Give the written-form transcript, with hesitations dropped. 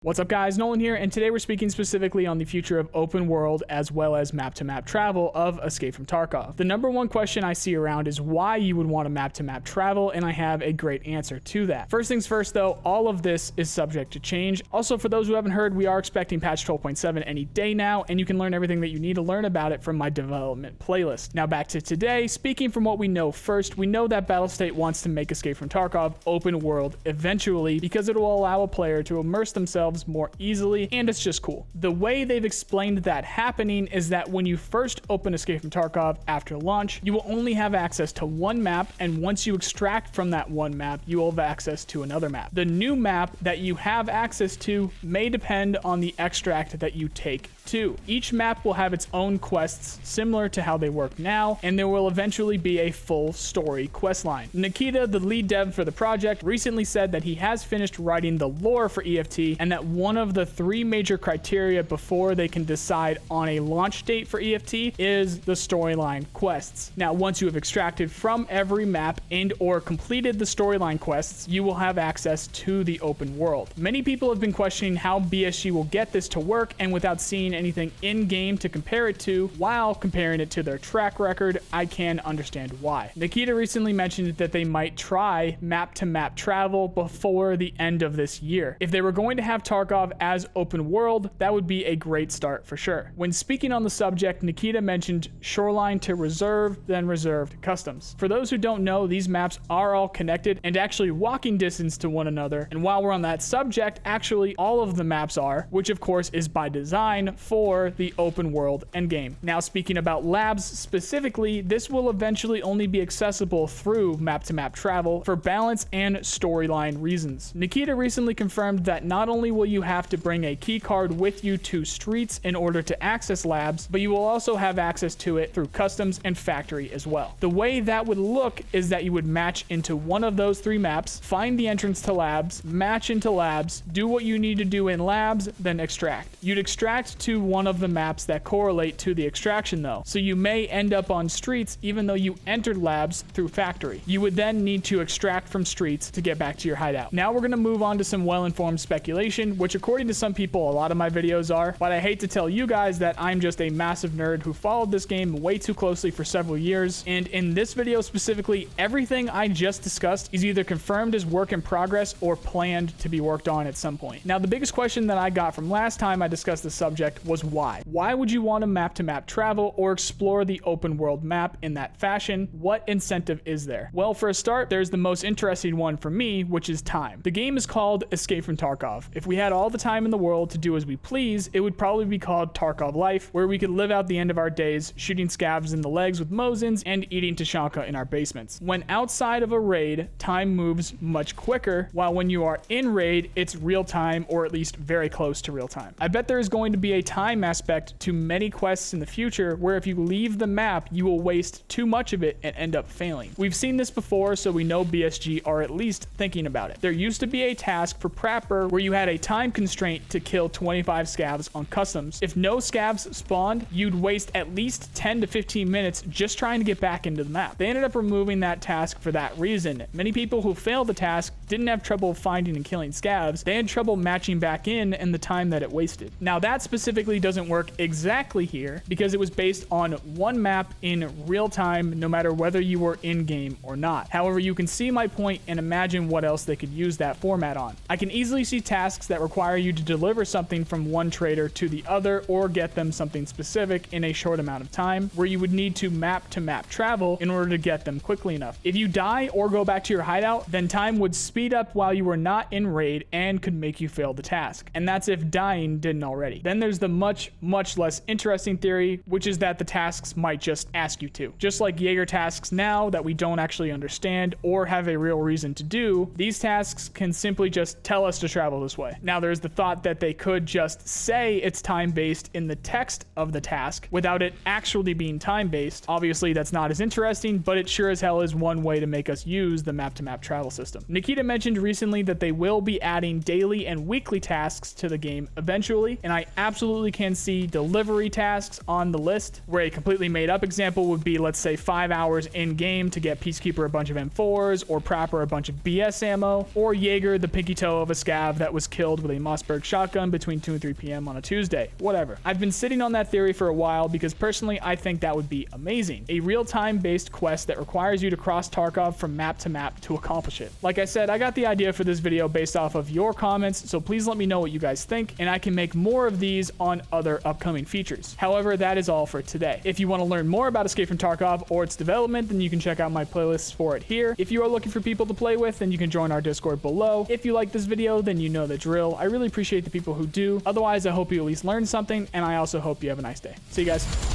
What's up guys, Nolan here, and today we're speaking specifically on the future of open world as well as map-to-map travel of Escape from Tarkov. The number one question I see around is why you would want to map-to-map travel, and I have a great answer to that. First things first though, all of this is subject to change. Also, for those who haven't heard, we are expecting patch 12.7 any day now, and you can learn everything that you need to learn about it from my development playlist. Now back to today, speaking from what we know first, we know that Battlestate wants to make Escape from Tarkov open world eventually because it will allow a player to immerse themselves more easily, and it's just cool. The way they've explained that happening is that when you first open Escape from Tarkov after launch, you will only have access to one map, and once you extract from that one map, you will have access to another map. The new map that you have access to may depend on the extract that you take to. Each map will have its own quests similar to how they work now, and there will eventually be a full story quest line. Nikita, the lead dev for the project, recently said that he has finished writing the lore for EFT, and that one of the three major criteria before they can decide on a launch date for EFT is the storyline quests. Now, once you have extracted from every map and or completed the storyline quests, you will have access to the open world. Many people have been questioning how BSG will get this to work, and without seeing anything in-game to compare it to, while comparing it to their track record, I can understand why. Nikita recently mentioned that they might try map-to-map travel before the end of this year. If they were going to have Tarkov as open world, that would be a great start for sure. When speaking on the subject, Nikita mentioned shoreline to reserve, then reserve to customs. For those who don't know, these maps are all connected and actually walking distance to one another. And while we're on that subject, actually all of the maps are, which of course is by design for the open world endgame. Now, speaking about labs specifically, this will eventually only be accessible through map-to-map travel for balance and storyline reasons. Nikita recently confirmed that not only will you have to bring a key card with you to streets in order to access labs, but you will also have access to it through customs and factory as well. The way that would look is that you would match into one of those three maps, find the entrance to labs, match into labs, do what you need to do in labs, then extract. You'd extract to one of the maps that correlate to the extraction though, so you may end up on streets even though you entered labs through factory. You would then need to extract from streets to get back to your hideout. Now we're going to move on to some well-informed speculation, which according to some people a lot of my videos are, but I hate to tell you guys that I'm just a massive nerd who followed this game way too closely for several years, and in this video specifically, everything I just discussed is either confirmed as work in progress or planned to be worked on at some point. Now, the biggest question that I got from last time I discussed the subject was why? Why would you want to map-to-map travel or explore the open world map in that fashion? What incentive is there? Well, for a start, there's the most interesting one for me, which is time. The game is called Escape from Tarkov. If we had all the time in the world to do as we please, it would probably be called Tarkov Life, where we could live out the end of our days shooting scavs in the legs with Mosins and eating Tashanka in our basements. When outside of a raid, time moves much quicker, while when you are in raid, it's real time, or at least very close to real time. I bet there is going to be a time aspect to many quests in the future where if you leave the map, you will waste too much of it and end up failing. We've seen this before, so we know BSG are at least thinking about it. There used to be a task for Prapper where you had a time constraint to kill 25 scavs on customs. If no scavs spawned, you'd waste at least 10 to 15 minutes just trying to get back into the map. They ended up removing that task for that reason. Many people who failed the task didn't have trouble finding and killing scavs. They had trouble matching back in and the time that it wasted. Now, that specifically doesn't work exactly here because it was based on one map in real time, no matter whether you were in game or not. However, you can see my point and imagine what else they could use that format on. I can easily see tasks that require you to deliver something from one trader to the other or get them something specific in a short amount of time, where you would need to map-to-map travel in order to get them quickly enough. If you die or go back to your hideout, then time would speed up while you were not in raid and could make you fail the task. And that's if dying didn't already. Then there's the much less interesting theory, which is that the tasks might just ask you to. Just like Jaeger tasks now that we don't actually understand or have a real reason to do, these tasks can simply just tell us to travel this way. Now, there's the thought that they could just say it's time-based in the text of the task without it actually being time-based. Obviously, that's not as interesting, but it sure as hell is one way to make us use the map-to-map travel system. Nikita mentioned recently that they will be adding daily and weekly tasks to the game eventually, and I absolutely can see delivery tasks on the list, where a completely made-up example would be, let's say, 5 hours in-game to get Peacekeeper a bunch of M4s, or Prapper a bunch of BS ammo, or Jaeger the pinky toe of a scav that was killed build with a Mossberg shotgun between 2 and 3 p.m. on a Tuesday. Whatever. I've been sitting on that theory for a while because personally I think that would be amazing. A real-time based quest that requires you to cross Tarkov from map to map to accomplish it. Like I said, I got the idea for this video based off of your comments, so please let me know what you guys think, and I can make more of these on other upcoming features. However, that is all for today. If you want to learn more about Escape from Tarkov or its development, then you can check out my playlists for it here. If you are looking for people to play with, then you can join our Discord below. If you like this video, then you know the drill. I really appreciate the people who do. Otherwise, I hope you at least learned something, and I also hope you have a nice day. See you guys.